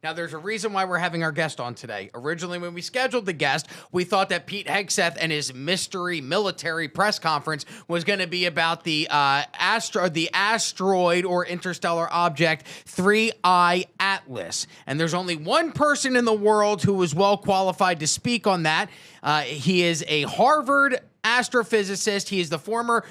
Now, there's a reason why we're having our guest on today. Originally, when we scheduled the guest, we thought that Pete Hegseth and his mystery military press conference was going to be about the asteroid or interstellar object 3I Atlas. And there's only one person in the world who is well qualified to speak on that. He is a Harvard astrophysicist. He is the former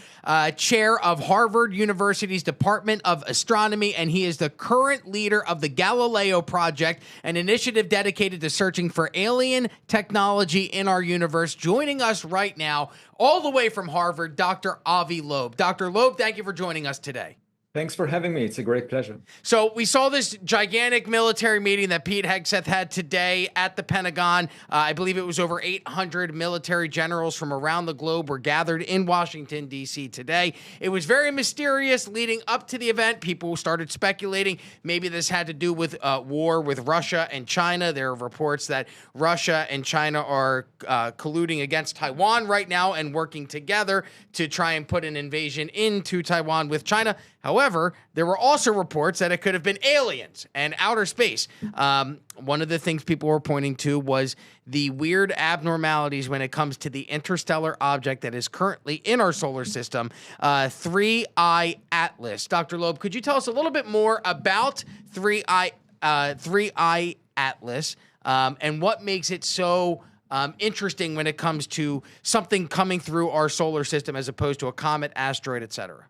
chair of Harvard University's Department of Astronomy, and he is the current leader of the Galileo Project, an initiative dedicated to searching for alien technology in our universe. Joining us right now, all the way from Harvard, Dr. Avi Loeb. Dr. Loeb, thank you for joining us today. Thanks for having me. It's a great pleasure. So we saw this gigantic military meeting that Pete Hegseth had today at the Pentagon. I believe it was over 800 military generals from around the globe were gathered in Washington, D.C. today. It was very mysterious leading up to the event. People started speculating maybe this had to do with war with Russia and China. There are reports that Russia and China are colluding against Taiwan right now and working together to try and put an invasion into Taiwan with China. However, there were also reports that it could have been aliens and outer space. One of the things people were pointing to was the weird abnormalities when it comes to the interstellar object that is currently in our solar system, 3I Atlas. Dr. Loeb, could you tell us a little bit more about 3I Atlas and what makes it so interesting when it comes to something coming through our solar system as opposed to a comet, asteroid, etc.?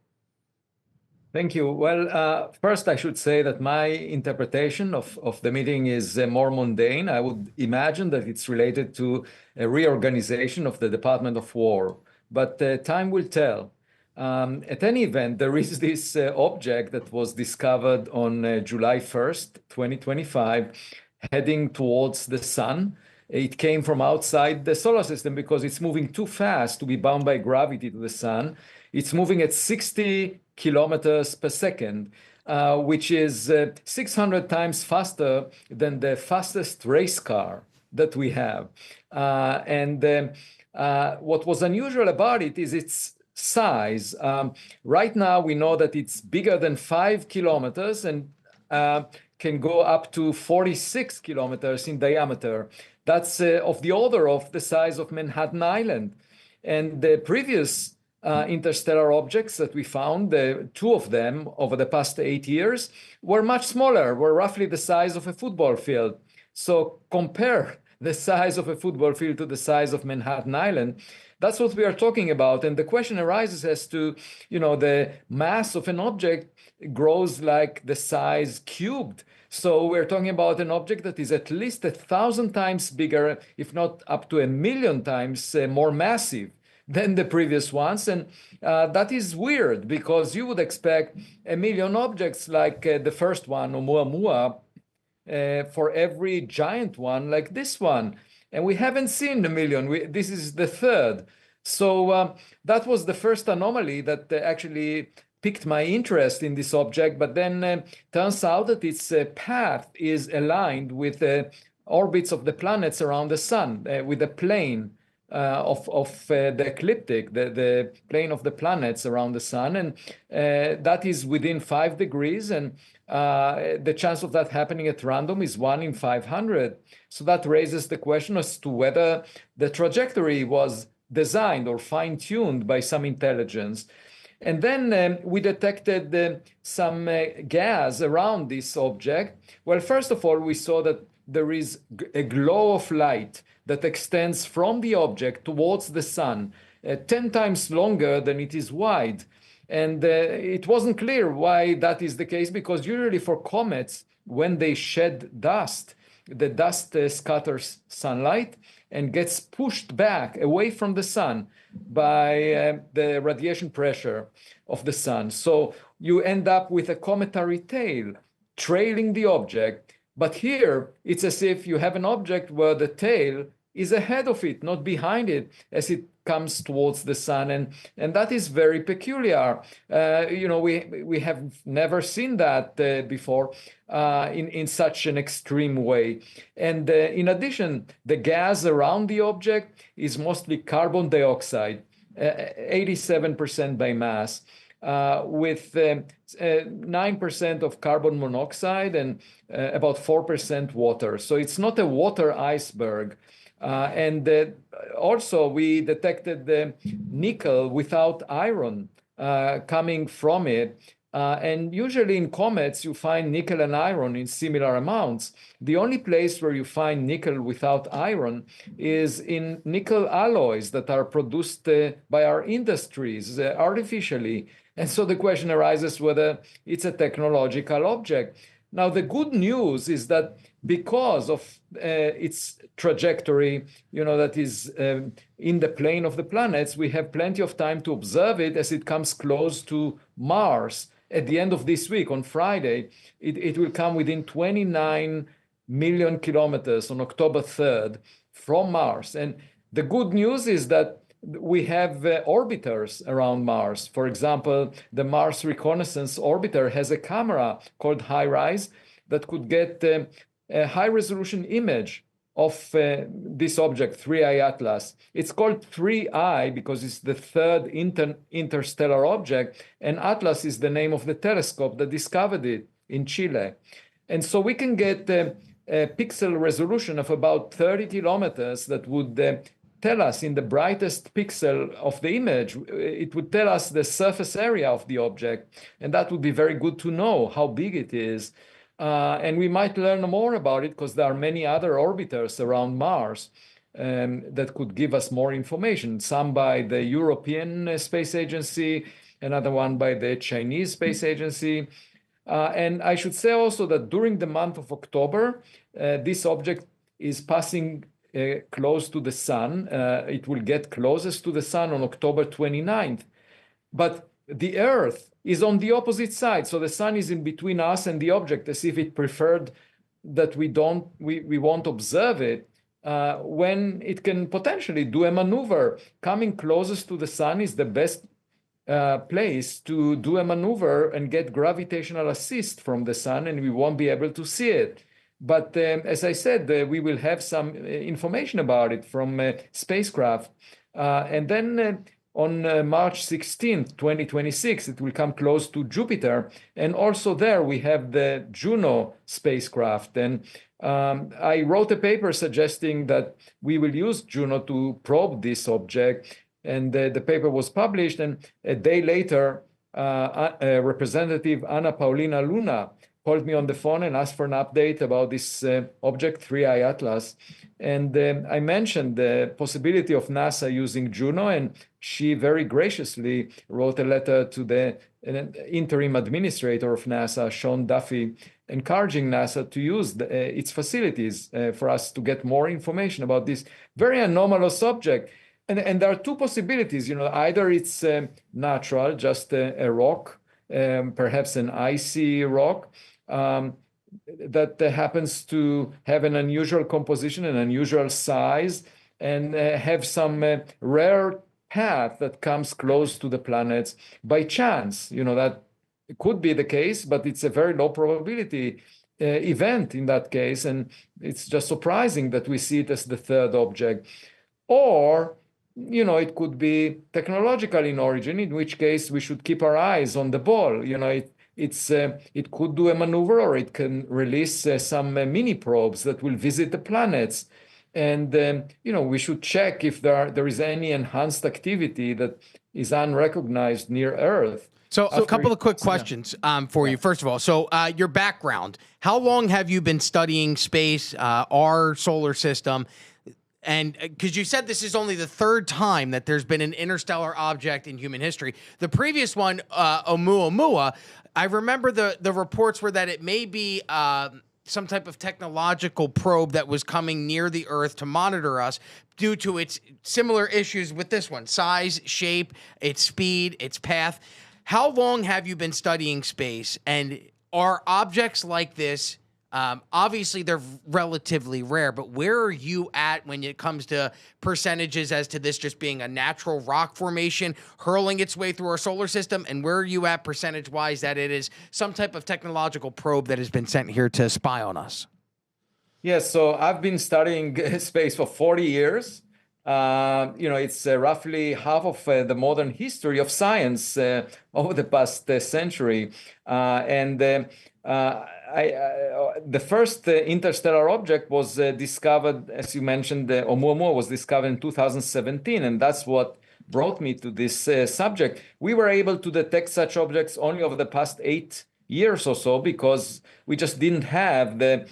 Thank you. Well, first, I should say that my interpretation of the meeting is more mundane. I would imagine that it's related to a reorganization of the Department of War, but time will tell. At any event, there is this object that was discovered on July 1st, 2025, heading towards the sun. It came from outside the solar system because it's moving too fast to be bound by gravity to the sun. It's moving at 60 kilometers per second, which is 600 times faster than the fastest race car that we have. What was unusual about it is its size. Right now, we know that it's bigger than 5 kilometers and can go up to 46 kilometers in diameter. That's of the order of the size of Manhattan Island. And the previous interstellar objects that we found, two of them over the past 8 years, were much smaller, were roughly the size of a football field. So compare the size of a football field to the size of Manhattan Island. That's what we are talking about. And the question arises as to, the mass of an object grows like the size cubed. So we're talking about an object that is at least 1,000 times bigger, if not up to 1,000,000 times more massive than the previous ones. And that is weird because you would expect 1,000,000 objects like the first one, Oumuamua, for every giant one like this one. And we haven't seen 1,000,000. This is the third. So that was the first anomaly that actually piqued my interest in this object. But then turns out that its path is aligned with the orbits of the planets around the sun, with the plane of the ecliptic, the plane of the planets around the sun. And that is within 5 degrees. And the chance of that happening at random is 1 in 500. So that raises the question as to whether the trajectory was designed or fine-tuned by some intelligence. And then we detected some gas around this object. Well, first of all, we saw that there is a glow of light that extends from the object towards the sun, 10 times longer than it is wide. And it wasn't clear why that is the case, because usually for comets, when they shed dust, the dust scatters sunlight and gets pushed back away from the sun by the radiation pressure of the sun. So you end up with a cometary tail trailing the object. But here, it's as if you have an object where the tail is ahead of it, not behind it, as it comes towards the sun. And that is very peculiar. We have never seen that before in such an extreme way. And in addition, the gas around the object is mostly carbon dioxide, 87% by mass. with 9% of carbon monoxide and about 4% water. So it's not a water iceberg. And also, we detected the nickel without iron coming from it. And usually in comets, you find nickel and iron in similar amounts. The only place where you find nickel without iron is in nickel alloys that are produced by our industries artificially. And so the question arises whether it's a technological object. Now, the good news is that because of its trajectory, that is in the plane of the planets, we have plenty of time to observe it as it comes close to Mars. At the end of this week, on Friday, it will come within 29 million kilometers on October 3rd from Mars. And the good news is that we have orbiters around Mars. For example, the Mars Reconnaissance Orbiter has a camera called HiRISE that could get a high-resolution image of this object, 3I Atlas. It's called 3I because it's the third interstellar object, and Atlas is the name of the telescope that discovered it in Chile. And so we can get a pixel resolution of about 30 kilometers that would tell us in the brightest pixel of the image, it would tell us the surface area of the object. And that would be very good to know how big it is. And we might learn more about it because there are many other orbiters around Mars that could give us more information. Some by the European Space Agency, another one by the Chinese Space Agency. And I should say also that during the month of October, this object is passing close to the sun. It will get closest to the sun on October 29th. But the Earth is on the opposite side. So the sun is in between us and the object, as if it preferred that we won't observe it when it can potentially do a maneuver. Coming closest to the sun is the best place to do a maneuver and get gravitational assist from the sun, and we won't be able to see it. But as I said, we will have some information about it from spacecraft. And then on March 16th, 2026, it will come close to Jupiter. And also there we have the Juno spacecraft. And I wrote a paper suggesting that we will use Juno to probe this object. And the paper was published. And a day later, Representative Anna Paulina Luna called me on the phone and asked for an update about this object, 3I Atlas. And I mentioned the possibility of NASA using Juno, and she very graciously wrote a letter to the interim administrator of NASA, Sean Duffy, encouraging NASA to use its facilities for us to get more information about this very anomalous object. And there are two possibilities, either it's natural, just a rock, perhaps an icy rock, that happens to have an unusual composition, an unusual size, and have some rare path that comes close to the planets by chance. That could be the case, but it's a very low probability event in that case. And it's just surprising that we see it as the third object. Or, it could be technological in origin, in which case we should keep our eyes on the ball. It could do a maneuver, or it can release some mini probes that will visit the planets. And, we should check if there is any enhanced activity that is unrecognized near Earth. So a couple of quick questions for you. First of all, so your background, how long have you been studying space, our solar system? And because you said this is only the third time that there's been an interstellar object in human history. The previous one, Oumuamua, I remember the reports were that it may be some type of technological probe that was coming near the Earth to monitor us due to its similar issues with this one: size, shape, its speed, its path. How long have you been studying space? And are objects like this, obviously they're relatively rare, but where are you at when it comes to percentages as to this just being a natural rock formation hurling its way through our solar system? And where are you at percentage-wise that it is some type of technological probe that has been sent here to spy on us? Yes, so I've been studying space for 40 years. It's roughly half of the modern history of science over the past century. The first interstellar object was discovered, as you mentioned, Oumuamua was discovered in 2017, and that's what brought me to this subject. We were able to detect such objects only over the past 8 years or so because we just didn't have the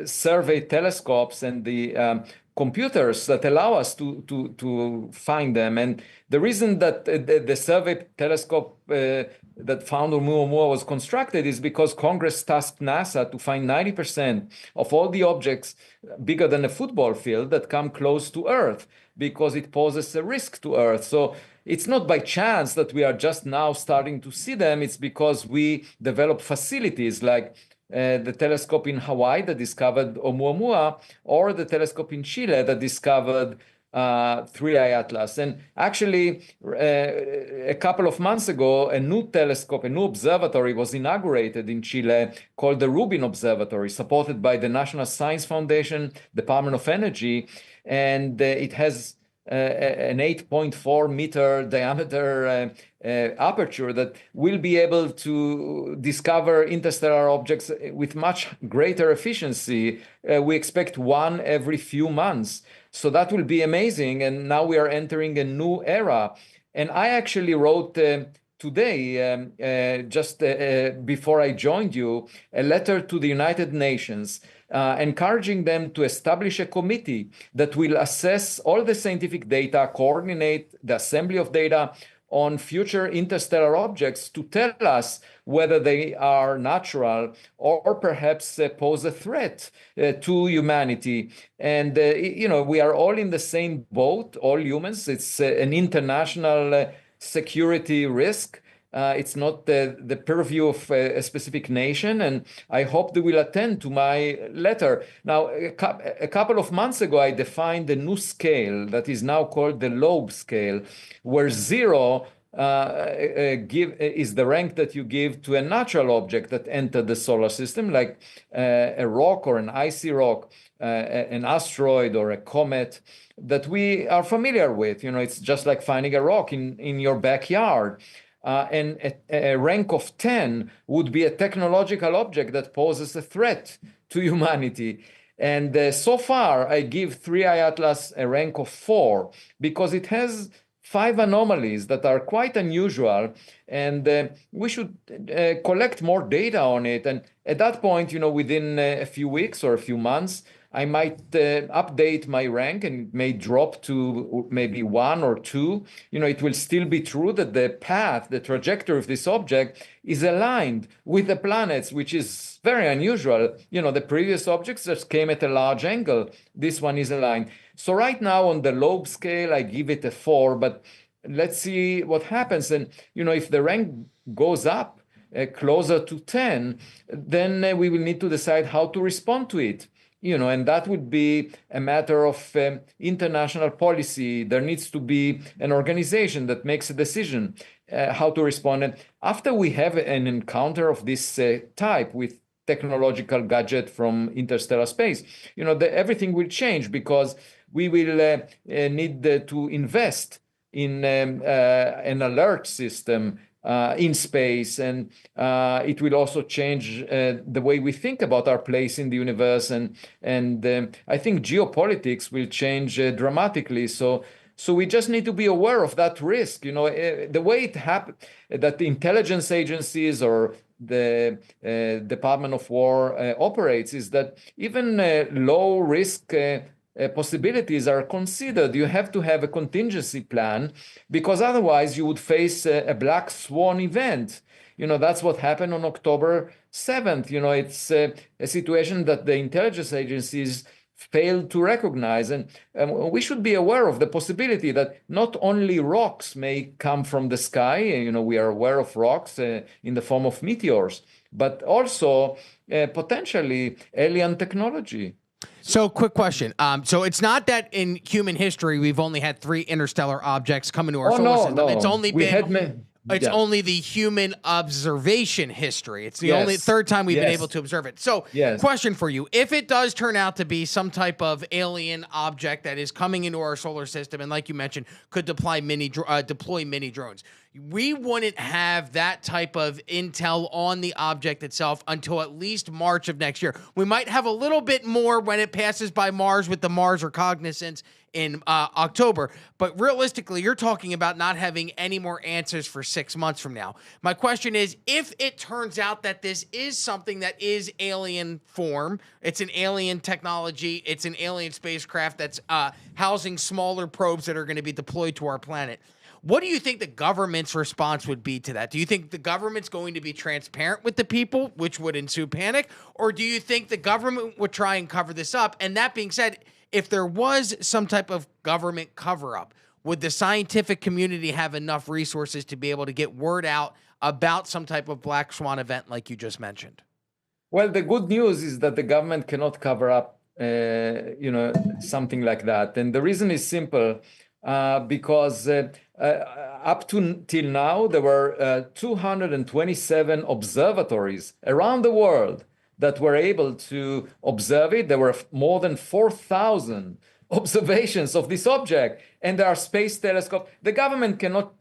survey telescopes and the computers that allow us to find them. And the reason that the survey telescope that found Oumuamua was constructed is because Congress tasked NASA to find 90% of all the objects bigger than a football field that come close to Earth, because it poses a risk to Earth. So it's not by chance that we are just now starting to see them. It's because we develop facilities like the telescope in Hawaii that discovered Oumuamua, or the telescope in Chile that discovered 3I Atlas. And actually, a couple of months ago, a new telescope, a new observatory was inaugurated in Chile called the Rubin Observatory, supported by the National Science Foundation, Department of Energy, and it has an 8.4 meter diameter aperture that will be able to discover interstellar objects with much greater efficiency. We expect one every few months. So that will be amazing. And now we are entering a new era. And I actually wrote today, just before I joined you, a letter to the United Nations encouraging them to establish a committee that will assess all the scientific data, coordinate the assembly of data on future interstellar objects to tell us whether they are natural or perhaps pose a threat to humanity. And, we are all in the same boat, all humans. It's an international security risk. It's not the purview of a specific nation, and I hope they will attend to my letter. Now, a couple of months ago, I defined a new scale that is now called the Loeb scale, where 0 is the rank that you give to a natural object that entered the solar system, like a rock or an icy rock, an asteroid or a comet that we are familiar with. It's just like finding a rock in your backyard. And a rank of 10 would be a technological object that poses a threat to humanity. And so far, I give 3I Atlas a rank of 4 because it has 5 anomalies that are quite unusual, and we should collect more data on it. And at that point, within a few weeks or a few months, I might update my rank, and it may drop to maybe 1 or 2. It will still be true that the path, the trajectory of this object is aligned with the planets, which is very unusual. The previous objects just came at a large angle. This one is aligned. So right now on the Loeb scale, I give it a 4, but let's see what happens. And, if the rank goes up closer to 10, then we will need to decide how to respond to it. And that would be a matter of international policy. There needs to be an organization that makes a decision how to respond. And after we have an encounter of this type with technological gadget from interstellar space, everything will change, because we will need to invest in an alert system in space, and it will also change the way we think about our place in the universe, and I think geopolitics will change dramatically. So we just need to be aware of that risk. The way it happened, that the intelligence agencies or the Department of War operates, is that even low risk possibilities are considered. You have to have a contingency plan, because otherwise you would face a black swan event. That's what happened on October 7th. It's a situation that the intelligence agencies failed to recognize. And we should be aware of the possibility that not only rocks may come from the sky, we are aware of rocks in the form of meteors, but also potentially alien technology. So, quick question. So it's not that in human history we've only had 3 interstellar objects come into our solar system. No. It's only been It's Yeah. only the human observation history. It's the Yes. only third time we've been Yes. able to observe it. So, Yes. question for you. If it does turn out to be some type of alien object that is coming into our solar system, and like you mentioned, could deploy mini drones, we wouldn't have that type of intel on the object itself until at least March of next year. We might have a little bit more when it passes by Mars with the Mars reconnaissance in October. But realistically, you're talking about not having any more answers for 6 months from now. My question is, if it turns out that this is something that is alien form, it's an alien technology, it's an alien spacecraft that's housing smaller probes that are going to be deployed to our planet, what do you think the government's response would be to that? Do you think the government's going to be transparent with the people, which would ensue panic? Or do you think the government would try and cover this up? And that being said, if there was some type of government cover-up, would the scientific community have enough resources to be able to get word out about some type of black swan event like you just mentioned? Well, the good news is that the government cannot cover up, something like that. And the reason is simple, because up to till now, there were 227 observatories around the world that were able to observe it. There were more than 4,000 observations of this object, and there are space telescopes. The government cannot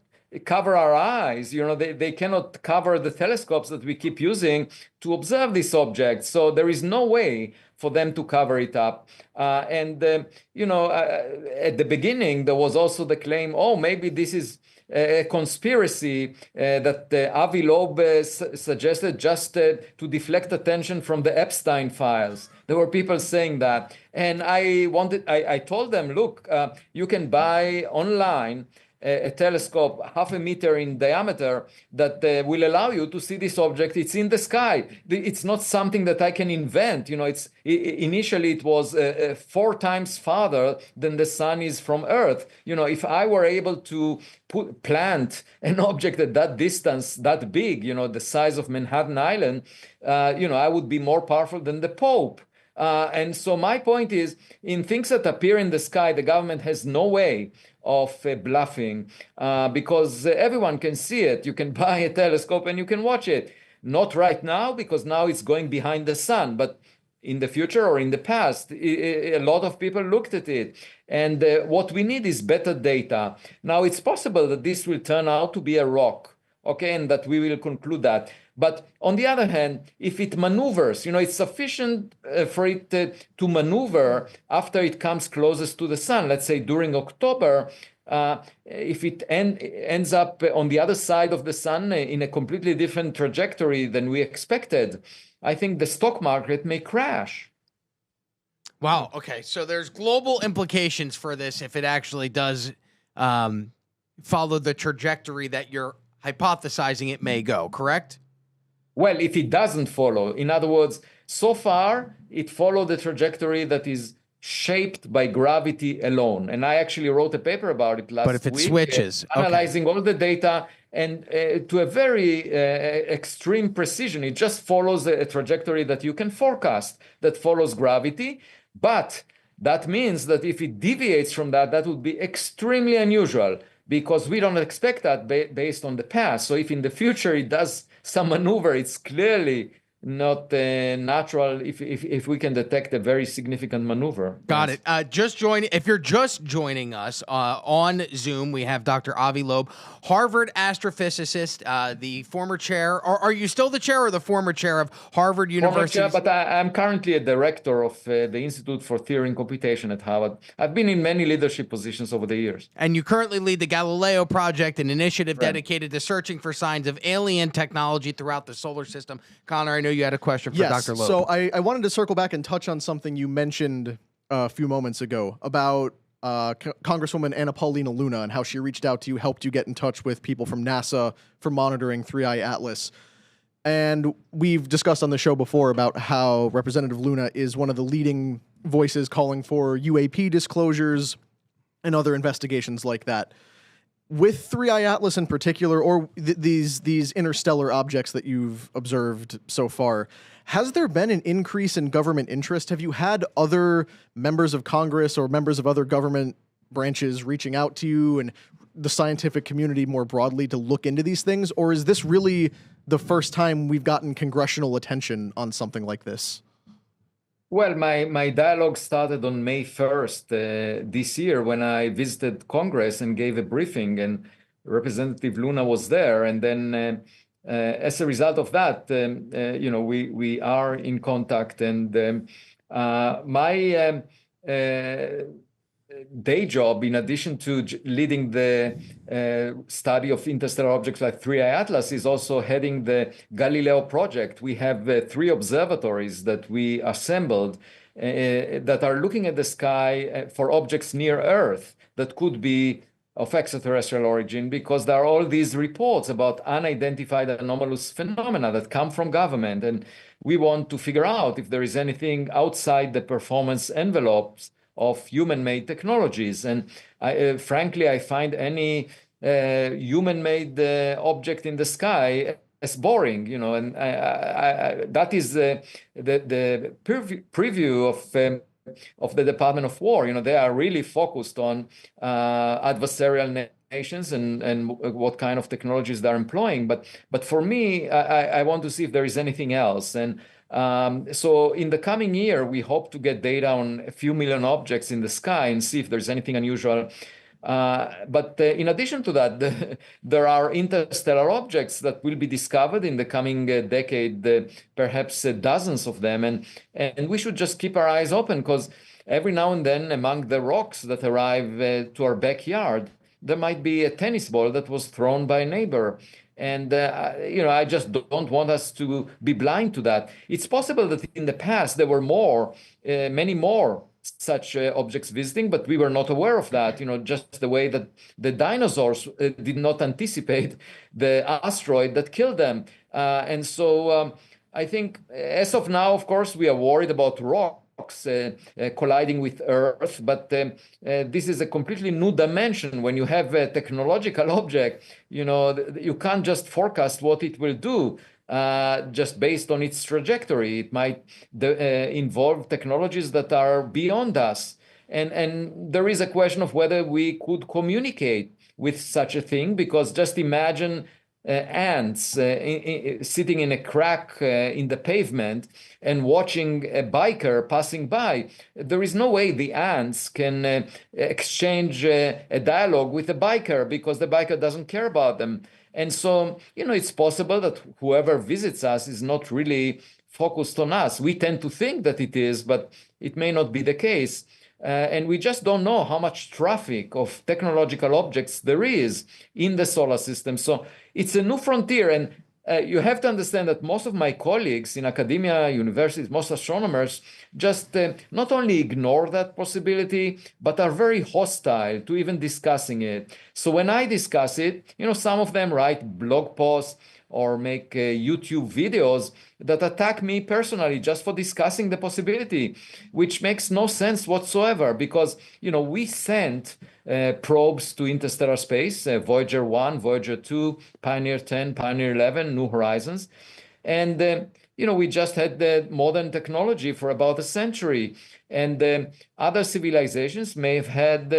cover our eyes. They cannot cover the telescopes that we keep using to observe this object. So there is no way for them to cover it up. At the beginning, there was also the claim, oh, maybe this is a conspiracy that Avi Loeb suggested just to deflect attention from the Epstein files. There were people saying that. And I told them, look, you can buy online a telescope 0.5 meter in diameter that will allow you to see this object. It's in the sky. It's not something that I can invent. Initially it was 4 times farther than the sun is from Earth. If I were able to plant an object at that distance, that big, the size of Manhattan Island, I would be more powerful than the Pope. And so my point is, in things that appear in the sky, the government has no way of bluffing, because everyone can see it. You can buy a telescope and you can watch it. Not right now, because now it's going behind the sun, but in the future or in the past, a lot of people looked at it. And what we need is better data. Now, it's possible that this will turn out to be a rock, okay, and that we will conclude that. But on the other hand, if it maneuvers, it's sufficient for it to maneuver after it comes closest to the sun, let's say during October, if it ends up on the other side of the sun in a completely different trajectory than we expected, I think the stock market may crash. Wow. Okay. So there's global implications for this if it actually does follow the trajectory that you're hypothesizing it may go, correct? Well, if it doesn't follow, in other words, so far it followed the trajectory that is shaped by gravity alone. And I actually wrote a paper about it last week. But if it switches, analyzing all the data and to a very extreme precision, it just follows a trajectory that you can forecast, that follows gravity. But that means that if it deviates from that, that would be extremely unusual, because we don't expect that based on the past. So if in the future it does some maneuver, it's clearly not natural if we can detect a very significant maneuver. Got it. If you're just joining us on Zoom, we have Dr. Avi Loeb, Harvard astrophysicist, the former chair. Are you still the chair or the former chair of Harvard University? Former chair, but I'm currently a director of the Institute for Theory and Computation at Harvard. I've been in many leadership positions over the years. And you currently lead the Galileo Project, an initiative dedicated to searching for signs of alien technology throughout the solar system. Connor, I know you had a question for Dr. Loeb. So I wanted to circle back and touch on something you mentioned a few moments ago about Congresswoman Anna Paulina Luna and how she reached out to you, helped you get in touch with people from NASA for monitoring 3I Atlas. And we've discussed on the show before about how Representative Luna is one of the leading voices calling for UAP disclosures and other investigations like that. With 3I Atlas in particular, or these interstellar objects that you've observed so far, has there been an increase in government interest? Have you had other members of Congress or members of other government branches reaching out to you and the scientific community more broadly to look into these things, or is this really the first time we've gotten congressional attention on something like this? Well, my dialogue started on May 1st this year when I visited Congress and gave a briefing, and Representative Luna was there. And then as a result of that, we are in contact. And my day job, in addition to leading the study of interstellar objects like 3I Atlas, is also heading the Galileo project. We have 3 observatories that we assembled that are looking at the sky for objects near Earth that could be of extraterrestrial origin, because there are all these reports about unidentified anomalous phenomena that come from government. And we want to figure out if there is anything outside the performance envelopes of human-made technologies. And frankly, I find any human-made object in the sky as boring, and that is the preview of the Department of War. They are really focused on adversarial nations and what kind of technologies they're employing. But for me, I want to see if there is anything else. And so in the coming year, we hope to get data on a few million objects in the sky and see if there's anything unusual. But in addition to that, there are interstellar objects that will be discovered in the coming decade, perhaps dozens of them. And we should just keep our eyes open, because every now and then among the rocks that arrive to our backyard, there might be a tennis ball that was thrown by a neighbor. And, I just don't want us to be blind to that. It's possible that in the past there were many more such objects visiting, but we were not aware of that, just the way that the dinosaurs did not anticipate the asteroid that killed them. And so I think as of now, of course, we are worried about rocks colliding with Earth, but this is a completely new dimension. When you have a technological object, you can't just forecast what it will do just based on its trajectory. It might involve technologies that are beyond us. And there is a question of whether we could communicate with such a thing, because just imagine ants sitting in a crack in the pavement and watching a biker passing by. There is no way the ants can exchange a dialogue with a biker, because the biker doesn't care about them. And so, it's possible that whoever visits us is not really focused on us. We tend to think that it is, but it may not be the case. And we just don't know how much traffic of technological objects there is in the solar system. So it's a new frontier. And you have to understand that most of my colleagues in academia, universities, most astronomers just not only ignore that possibility, but are very hostile to even discussing it. So when I discuss it, some of them write blog posts or make YouTube videos that attack me personally just for discussing the possibility, which makes no sense whatsoever, because, we sent probes to interstellar space, Voyager 1, Voyager 2, Pioneer 10, Pioneer 11, New Horizons. And, we just had the modern technology for about a century. And other civilizations may have had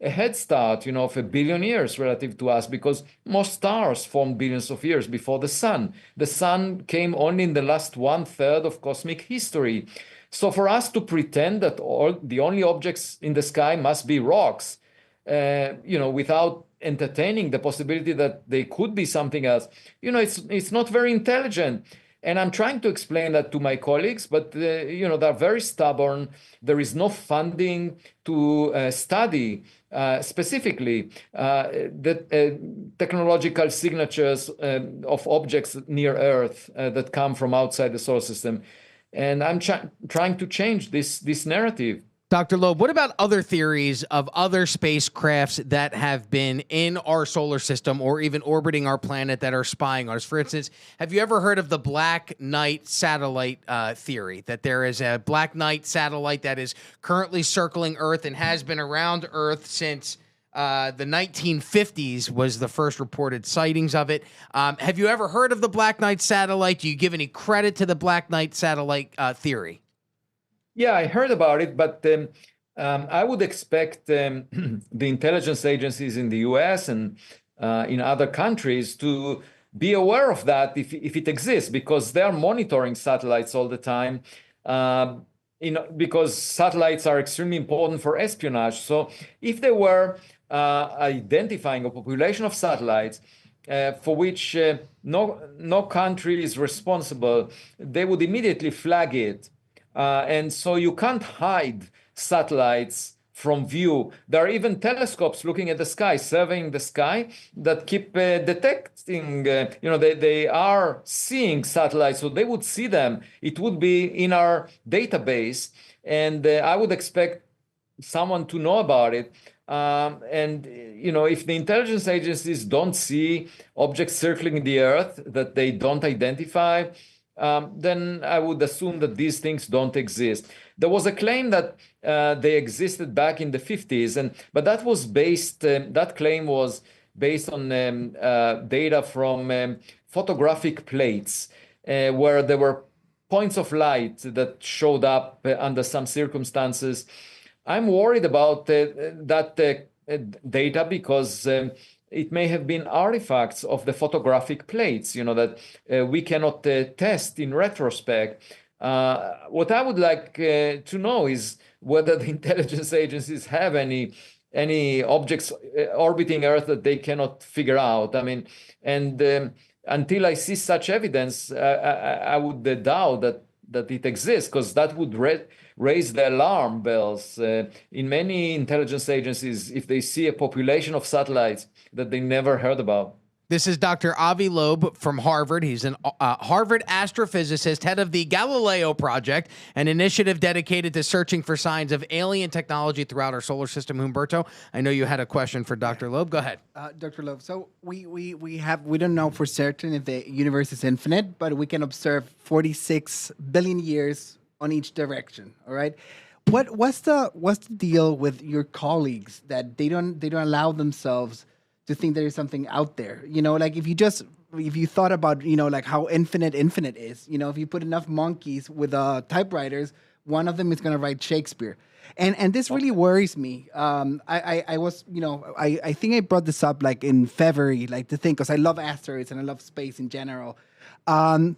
a head start, of 1 billion years relative to us, because most stars formed billions of years before the sun. The sun came only in the last 1/3 of cosmic history. So for us to pretend that the only objects in the sky must be rocks, without entertaining the possibility that they could be something else, it's not very intelligent. And I'm trying to explain that to my colleagues, but they're very stubborn. There is no funding to study specifically the technological signatures of objects near Earth that come from outside the solar system. And I'm trying to change this narrative. Dr. Loeb, what about other theories of other spacecrafts that have been in our solar system or even orbiting our planet that are spying on us? For instance, have you ever heard of the Black Knight satellite theory, that there is a Black Knight satellite that is currently circling Earth and has been around Earth since the 1950s was the first reported sightings of it? Have you ever heard of the Black Knight satellite? Do you give any credit to the Black Knight satellite theory? Yeah, I heard about it, but I would expect the intelligence agencies in the US and in other countries to be aware of that if it exists, because they are monitoring satellites all the time. Because satellites are extremely important for espionage. So if they were identifying a population of satellites for which no country is responsible, they would immediately flag it. And so you can't hide satellites from view. There are even telescopes looking at the sky, surveying the sky, that keep detecting, they are seeing satellites, so they would see them. It would be in our database, and I would expect someone to know about it. If the intelligence agencies don't see objects circling the Earth that they don't identify, then I would assume that these things don't exist. There was a claim that they existed back in the 50s, but that was that claim was based on data from photographic plates, where there were points of light that showed up under some circumstances. I'm worried about that data because it may have been artifacts of the photographic plates, that we cannot test in retrospect. What I would like to know is whether the intelligence agencies have any objects orbiting Earth that they cannot figure out. I mean, and until I see such evidence, I would doubt that it exists, because that would raise the alarm bells in many intelligence agencies if they see a population of satellites that they never heard about. This is Dr. Avi Loeb from Harvard. He's an Harvard astrophysicist, head of the Galileo Project, an initiative dedicated to searching for signs of alien technology throughout our solar system. Humberto, I know you had a question for Dr. Loeb. Go ahead. Dr. Loeb, so we don't know for certain if the universe is infinite, but we can observe 46 billion years on each direction. All right. What's the deal with your colleagues that they don't allow themselves to think there is something out there? Like if you thought about, like how infinite is, if you put enough monkeys with typewriters, one of them is going to write Shakespeare. And this really worries me. I think I brought this up like in February, like to think, because I love asteroids and I love space in general. My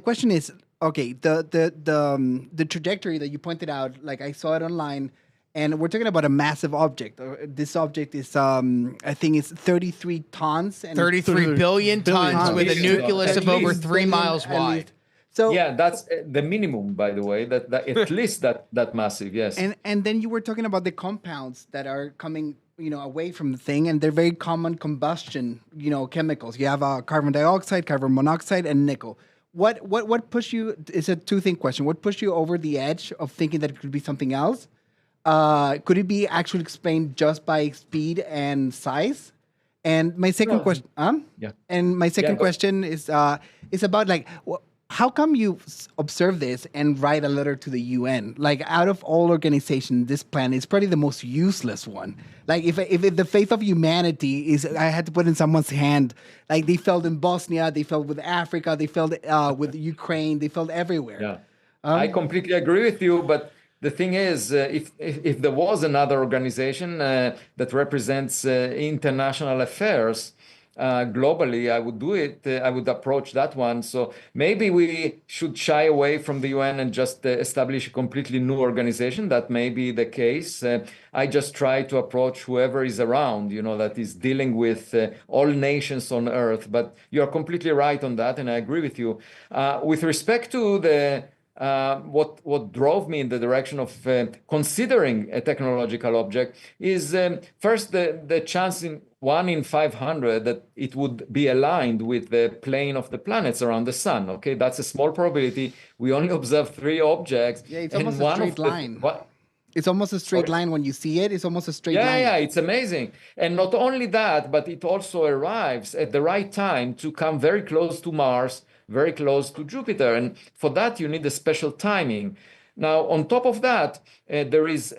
question is, okay, the trajectory that you pointed out, like I saw it online, and we're talking about a massive object. This object is, I think it's 33 tons. And 33 billion tons with a nucleus of over 3 miles wide. So yeah, that's the minimum, by the way, that at least that massive, yes. And then you were talking about the compounds that are coming, away from the thing, and they're very common combustion, chemicals. You have carbon dioxide, carbon monoxide, and nickel. What pushed you? It's a two-thing question. What pushed you over the edge of thinking that it could be something else? Could it be actually explained just by speed and size? And my second question, yeah. And my second question is about like, how come you observe this and write a letter to the UN? Like, out of all organizations, this planet is probably the most useless one. Like, if the faith of humanity is, I had to put in someone's hand. Like, they failed in Bosnia, they failed with Africa, they failed with Ukraine, they failed everywhere. Yeah, I completely agree with you, but the thing is, if there was another organization that represents international affairs globally, I would do it. I would approach that one. So maybe we should shy away from the UN and just establish a completely new organization. That may be the case. I just try to approach whoever is around, that is dealing with all nations on Earth. But you're completely right on that, and I agree with you. With respect to the what drove me in the direction of considering a technological object is first the chance in 1 in 500 that it would be aligned with the plane of the planets around the sun. Okay, that's a small probability. We only observe 3 objects. Yeah, it's almost a straight line. It's almost a straight line when you see it. It's almost a straight line. Yeah, it's amazing. And not only that, but it also arrives at the right time to come very close to Mars, very close to Jupiter. And for that, you need a special timing. Now, on top of that, there is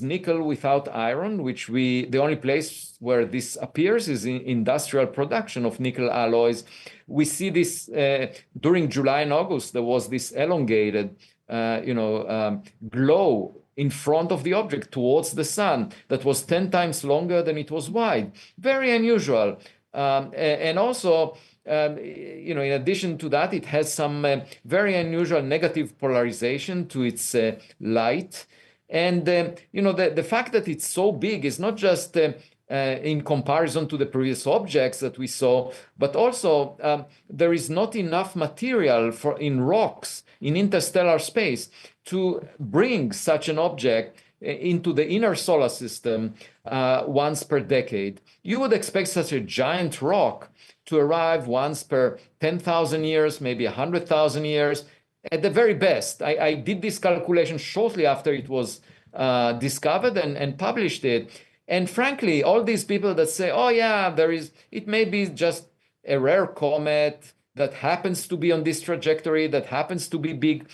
nickel without iron, which the only place where this appears is in industrial production of nickel alloys. We see this during July and August. There was this elongated, glow in front of the object towards the sun that was 10 times longer than it was wide. Very unusual. And also, in addition to that, it has some very unusual negative polarization to its light. And, the fact that it's so big is not just in comparison to the previous objects that we saw, but also there is not enough material in rocks in interstellar space to bring such an object into the inner solar system once per decade. You would expect such a giant rock to arrive once per 10,000 years, maybe 100,000 years, at the very best. I did this calculation shortly after it was discovered and published it. And frankly, all these people that say, oh yeah, it may be just a rare comet that happens to be on this trajectory, that happens to be big,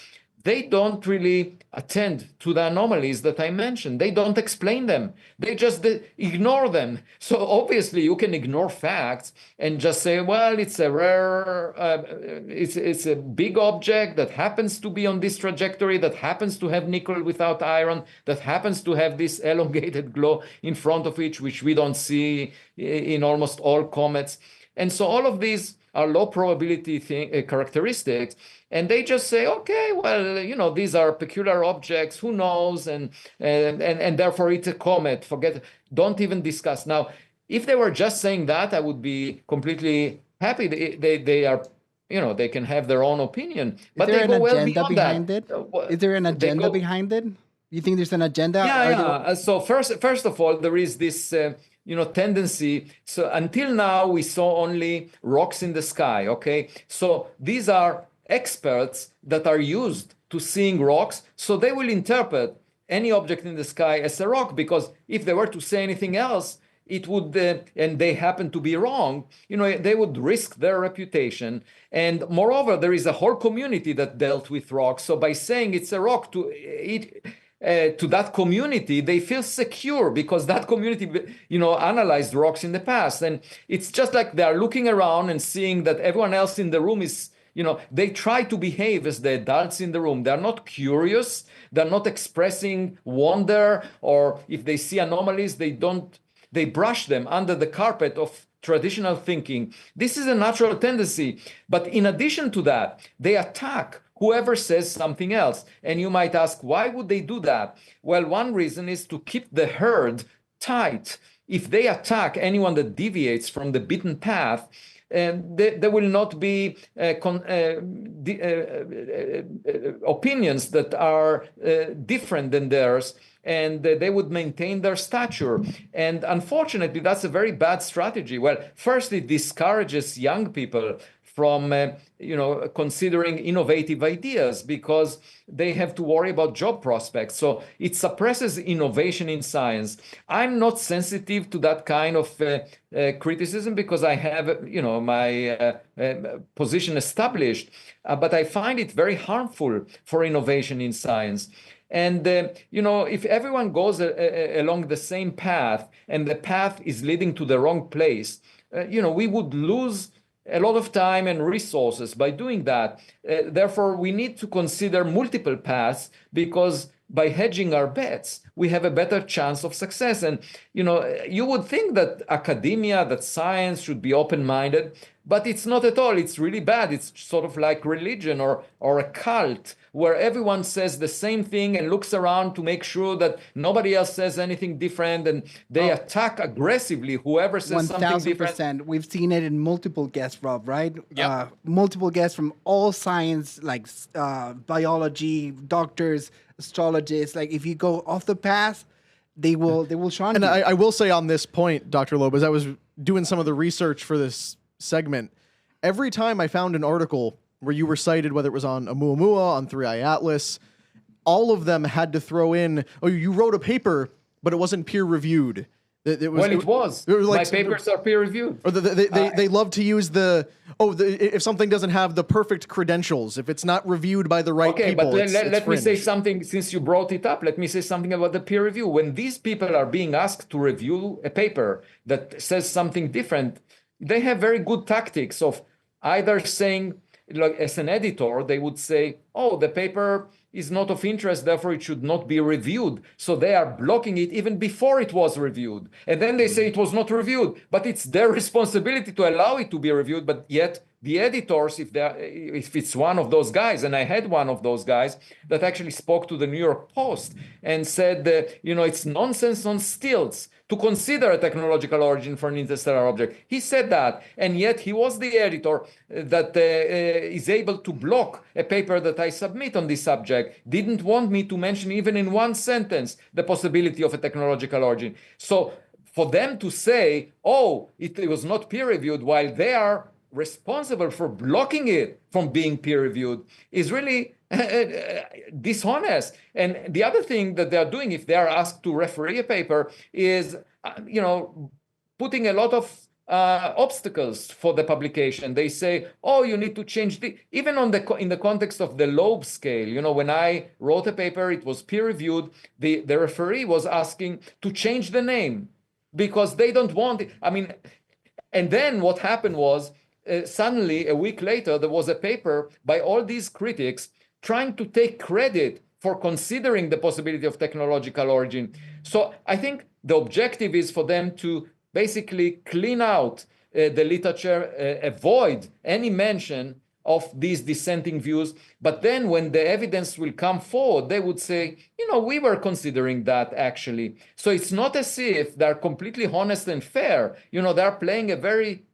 they don't really attend to the anomalies that I mentioned. They don't explain them. They just ignore them. So obviously you can ignore facts and just say, well, it's a rare, it's a big object that happens to be on this trajectory, that happens to have nickel without iron, that happens to have this elongated glow in front of it, which we don't see in almost all comets. And so all of these are low probability characteristics. And they just say, okay, well, these are peculiar objects, who knows? And therefore it's a comet, don't even discuss. Now, if they were just saying that, I would be completely happy. They are, they can have their own opinion. But they go well beyond that. Is there an agenda behind it? You think there's an agenda? Yeah. So first of all, there is this tendency. So until now, we saw only rocks in the sky, okay? So these are experts that are used to seeing rocks. So they will interpret any object in the sky as a rock, because if they were to say anything else, it would, and they happen to be wrong, they would risk their reputation. And moreover, there is a whole community that dealt with rocks. So by saying it's a rock to that community, they feel secure because that community, analyzed rocks in the past. And it's just like they're looking around and seeing that everyone else in the room is, they try to behave as the adults in the room. They're not curious. They're not expressing wonder, or if they see anomalies, they brush them under the carpet of traditional thinking. This is a natural tendency. But in addition to that, they attack whoever says something else. And you might ask, why would they do that? Well, one reason is to keep the herd tight. If they attack anyone that deviates from the beaten path, there will not be opinions that are different than theirs, and they would maintain their stature. And unfortunately, that's a very bad strategy. Well, first, it discourages young people from considering innovative ideas because they have to worry about job prospects. So it suppresses innovation in science. I'm not sensitive to that kind of criticism because I have, my position established. But I find it very harmful for innovation in science. And, if everyone goes along the same path and the path is leading to the wrong place, we would lose a lot of time and resources by doing that. Therefore, we need to consider multiple paths because by hedging our bets, we have a better chance of success. And, you would think that academia, that science should be open-minded, but it's not at all. It's really bad. It's sort of like religion or a cult where everyone says the same thing and looks around to make sure that nobody else says anything different, and they attack aggressively whoever says something different. 1,000%. We've seen it in multiple guests, Rob, right? Yep. Multiple guests from all science, like biology, doctors, astrologists. Like if you go off the path, they will shun And you. I will say on this point, Dr. Loeb, as I was doing some of the research for this segment, every time I found an article where you were cited, whether it was on Oumuamua, on 3i Atlas, all of them had to throw in, oh, you wrote a paper, but it wasn't peer reviewed. It was. My papers are peer reviewed. Or they love to use if something doesn't have the perfect credentials, if it's not reviewed by the right people. Okay, but let me say something, since you brought it up, let me say something about the peer review. When these people are being asked to review a paper that says something different, they have very good tactics of either saying, like as an editor, they would say, oh, the paper is not of interest, therefore it should not be reviewed. So they are blocking it even before it was reviewed. And then they say it was not reviewed, but it's their responsibility to allow it to be reviewed. But yet the editors, if it's one of those guys, and I had one of those guys that actually spoke to the New York Post and said, it's nonsense on stilts to consider a technological origin for an interstellar object. He said that, and yet he was the editor that is able to block a paper that I submit on this subject, didn't want me to mention even in one sentence the possibility of a technological origin. So for them to say, oh, it was not peer-reviewed, while they are responsible for blocking it from being peer-reviewed, is really dishonest. And the other thing that they are doing, if they are asked to referee a paper, is putting a lot of obstacles for the publication. They say, oh, you need to change even in the context of the Loeb scale. When I wrote a paper, it was peer-reviewed. The referee was asking to change the name because they don't want it. And then what happened was, suddenly, a week later, there was a paper by all these critics trying to take credit for considering the possibility of technological origin. So I think the objective is for them to basically clean out the literature, avoid any mention of these dissenting views. But then when the evidence will come forward, they would say, we were considering that actually. So it's not as if they're completely honest and fair. They're playing a very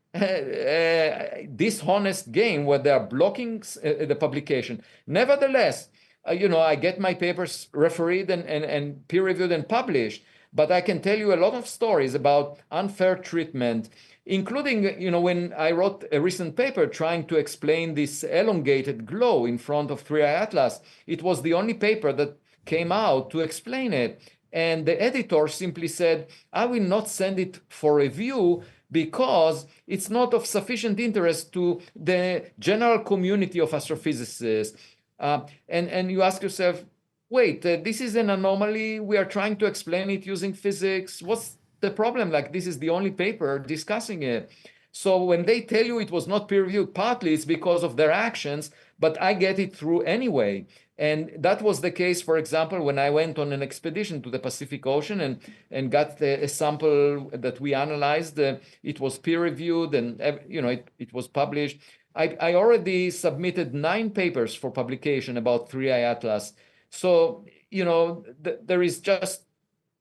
dishonest game where they are blocking the publication. Nevertheless, I get my papers refereed and peer-reviewed and published, but I can tell you a lot of stories about unfair treatment, including, when I wrote a recent paper trying to explain this elongated glow in front of 3I Atlas. It was the only paper that came out to explain it. And the editor simply said, I will not send it for review because it's not of sufficient interest to the general community of astrophysicists. And you ask yourself, wait, this is an anomaly. We are trying to explain it using physics. What's the problem? This is the only paper discussing it. So when they tell you it was not peer-reviewed, partly it's because of their actions, but I get it through anyway. And that was the case, for example, when I went on an expedition to the Pacific Ocean and got a sample that we analyzed. It was peer-reviewed and it was published. I already submitted 9 papers for publication about 3I Atlas. So, there is just,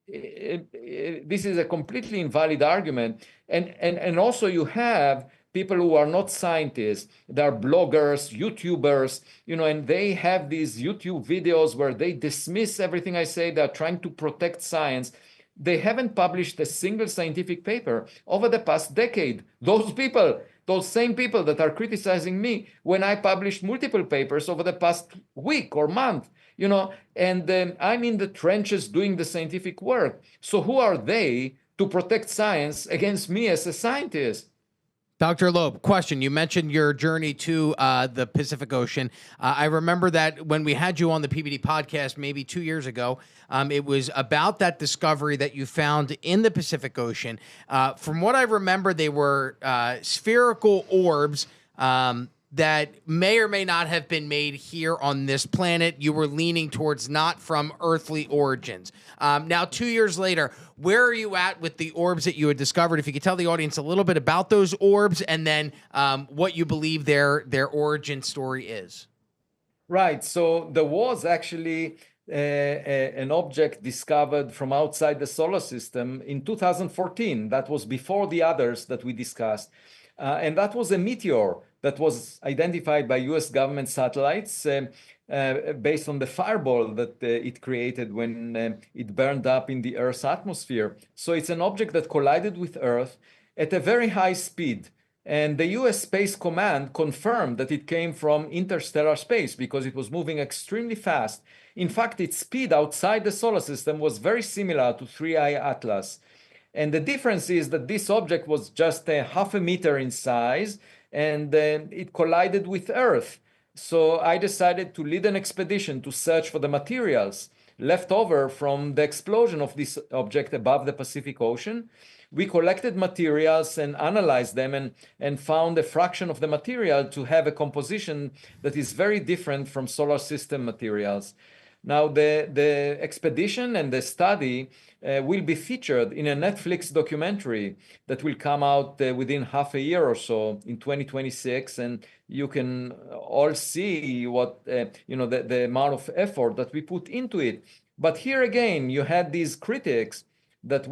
this is a completely invalid argument. And also you have people who are not scientists, they're bloggers, YouTubers, and they have these YouTube videos where they dismiss everything I say. They're trying to protect science. They haven't published a single scientific paper over the past decade. Those same people that are criticizing me when I published multiple papers over the past week or month, and I'm in the trenches doing the scientific work. So who are they to protect science against me as a scientist? Dr. Loeb, question. You mentioned your journey to the Pacific Ocean. I remember that when we had you on the PBD podcast maybe 2 years ago, it was about that discovery that you found in the Pacific Ocean. From what I remember, they were spherical orbs that may or may not have been made here on this planet. You were leaning towards not from earthly origins. Now, 2 years later, where are you at with the orbs that you had discovered? If you could tell the audience a little bit about those orbs and then what you believe their origin story is. Right. So there was actually an object discovered from outside the solar system in 2014. That was before the others that we discussed. And that was a meteor that was identified by US government satellites based on the fireball that it created when it burned up in the Earth's atmosphere. So it's an object that collided with Earth at a very high speed. And the US Space Command confirmed that it came from interstellar space because it was moving extremely fast. In fact, its speed outside the solar system was very similar to 3I Atlas. And the difference is that this object was just a half a meter in size, and it collided with Earth. So I decided to lead an expedition to search for the materials left over from the explosion of this object above the Pacific Ocean. we collected materials and analyzed them and found a fraction of the material to have a composition that is very different from solar system materials. Now, the expedition and the study will be featured in a Netflix documentary that will come out within half a year or so in 2026, and you can all see what the amount of effort that we put into it. But here again, you had these critics that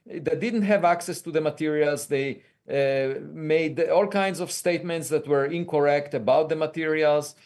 didn't have access to the materials. They made all kinds of statements that were incorrect about the materials.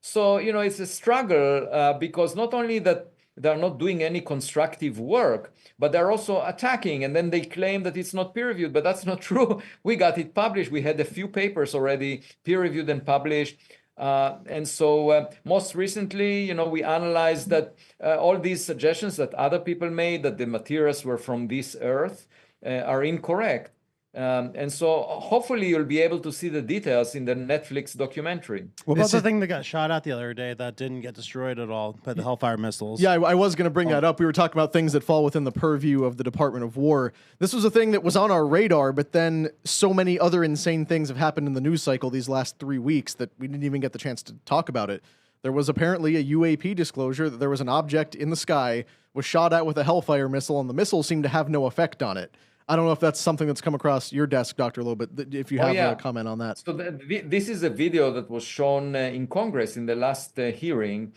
So, it's a struggle because not only that they're not doing any constructive work, but they're also attacking. And then they claim that it's not peer-reviewed, but that's not true. We got it published. We had a few papers already peer-reviewed and published. And so most recently, we analyzed that all these suggestions that other people made, that the materials were from this Earth, are incorrect. And so hopefully you'll be able to see the details in the Netflix documentary. What about the thing that got shot out the other day that didn't get destroyed at all by the Hellfire missiles? Yeah, I was going to bring that up. We were talking about things that fall within the purview of the Department of War. This was a thing that was on our radar, but then so many other insane things have happened in the news cycle these last 3 weeks that we didn't even get the chance to talk about it. There was apparently a UAP disclosure that there was an object in the sky, was shot at with a Hellfire missile, and the missile seemed to have no effect on it. I don't know if that's something that's come across your desk, Dr. Loeb, but if you have a comment on that. So this is a video that was shown in Congress in the last hearing.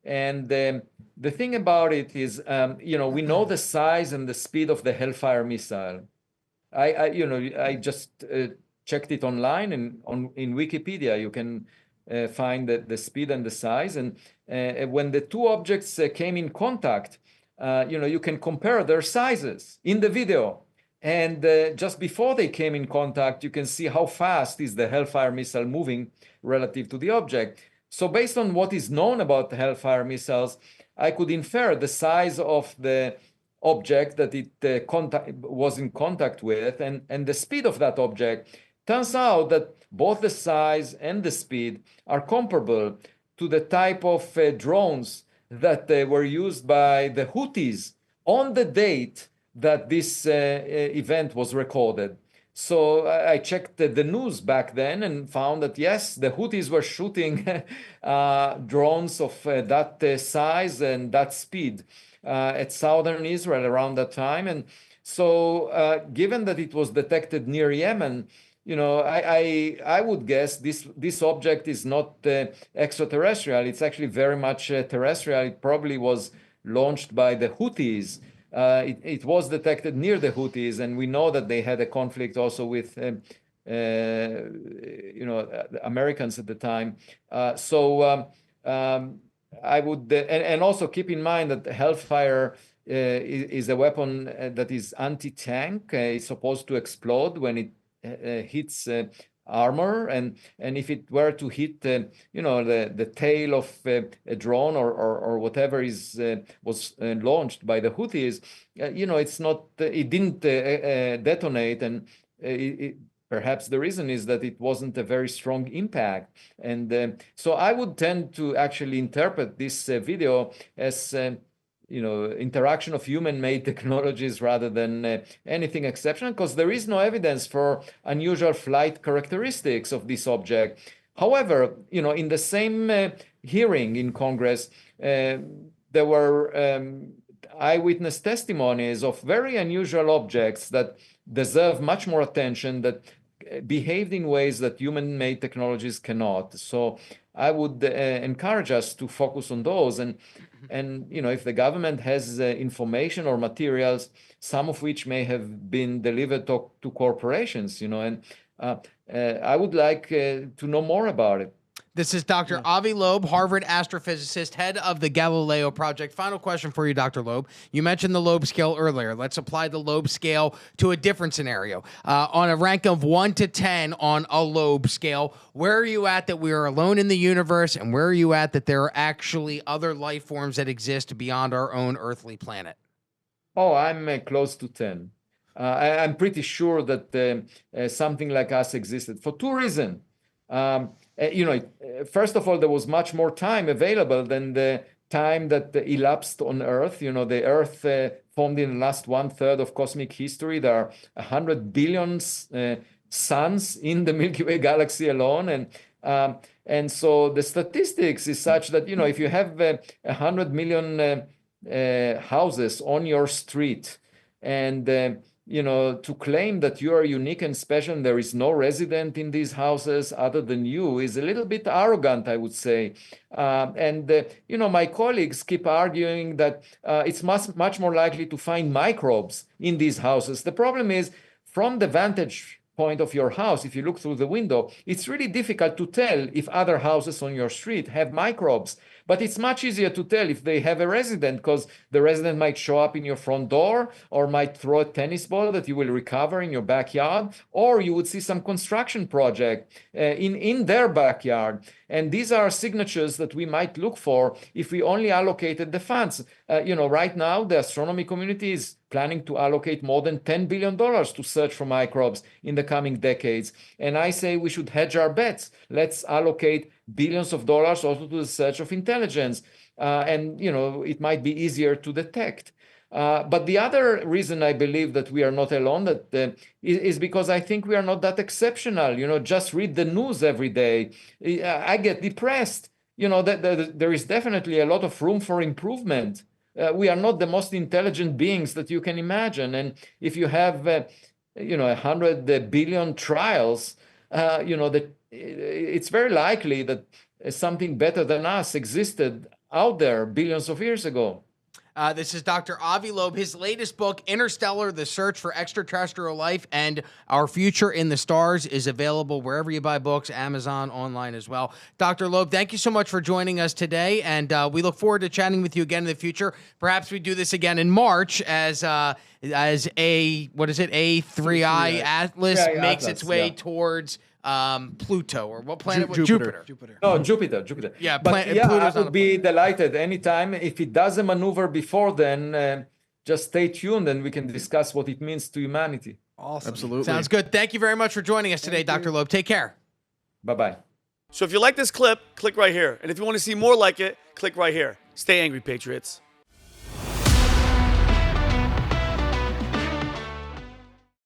And the thing about it is, we know the size and the speed of the Hellfire missile. I just checked it online, and in Wikipedia you can find the speed and the size. And when the two objects came in contact, you can compare their sizes in the video. And just before they came in contact, you can see how fast is the Hellfire missile moving relative to the object. So based on what is known about the Hellfire missiles, I could infer the size of the object that it was in contact with and the speed of that object. Turns out that both the size and the speed are comparable to the type of drones that were used by the Houthis on the date that this event was recorded. So I checked the news back then and found that, yes, the Houthis were shooting drones of that size and that speed at southern Israel around that time. And so given that it was detected near Yemen, I would guess this object is not extraterrestrial. It's actually very much terrestrial. It probably was launched by the Houthis. It was detected near the Houthis, and we know that they had a conflict also with, Americans at the time. I would, and also keep in mind that Hellfire is a weapon that is anti-tank. It's supposed to explode when it hits armor, and if it were to hit the tail of a drone or whatever was launched by the Houthis, it didn't detonate, and perhaps the reason is that it wasn't a very strong impact. And so I would tend to actually interpret this video as interaction of human-made technologies rather than anything exceptional, because there is no evidence for unusual flight characteristics of this object. However, in the same hearing in Congress, there were eyewitness testimonies of very unusual objects that deserve much more attention, that behaved in ways that human-made technologies cannot. So I would encourage us to focus on those. And if the government has information or materials, some of which may have been delivered to corporations, and I would like to know more about it. This is Dr. Avi Loeb, Harvard astrophysicist, head of the Galileo Project. Final question for you, Dr. Loeb. You mentioned the Loeb scale earlier. Let's apply the Loeb scale to a different scenario. On a rank of 1 to 10 on a Loeb scale, where are you at that we are alone in the universe, and where are you at that there are actually other life forms that exist beyond our own earthly planet? Oh, I'm close to 10. I'm pretty sure that something like us existed for two reasons. First of all, there was much more time available than the time that elapsed on Earth. The Earth formed in the last 1/3 of cosmic history. There are 100 billion suns in the Milky Way galaxy alone, and so the statistics is such that if you have 100 million houses on your street, and to claim that you are unique and special and there is no resident in these houses other than you is a little bit arrogant, I would say. My colleagues keep arguing that it's much more likely to find microbes in these houses. The problem is, from the vantage point of your house, if you look through the window, it's really difficult to tell if other houses on your street have microbes. But it's much easier to tell if they have a resident, because the resident might show up in your front door or might throw a tennis ball that you will recover in your backyard, or you would see some construction project in their backyard. And these are signatures that we might look for if we only allocated the funds. Right now, the astronomy community is planning to allocate more than $10 billion to search for microbes in the coming decades. And I say we should hedge our bets. Let's allocate billions of dollars also to the search of intelligence. It might be easier to detect. But the other reason I believe that we are not alone is because I think we are not that exceptional. Just read the news every day. I get depressed. There is definitely a lot of room for improvement. We are not the most intelligent beings that you can imagine. And if you have, 100 billion trials, that it's very likely that something better than us existed out there billions of years ago. This is Dr. Avi Loeb. His latest book, Interstellar, The Search for Extraterrestrial Life and Our Future in the Stars, is available wherever you buy books, Amazon, online as well. Dr. Loeb, thank you so much for joining us today, and we look forward to chatting with you again in the future. Perhaps we do this again in March as A3i Atlas makes its way towards Pluto, or what planet was Jupiter? No, Jupiter. Yeah, I would be delighted anytime. If it does a maneuver before then, just stay tuned and we can discuss what it means to humanity. Awesome. Absolutely. Sounds good. Thank you very much for joining us today, Dr. Loeb. Take care. Bye-bye. So if you like this clip, click right here. And if you want to see more like it, click right here. Stay angry, Patriots.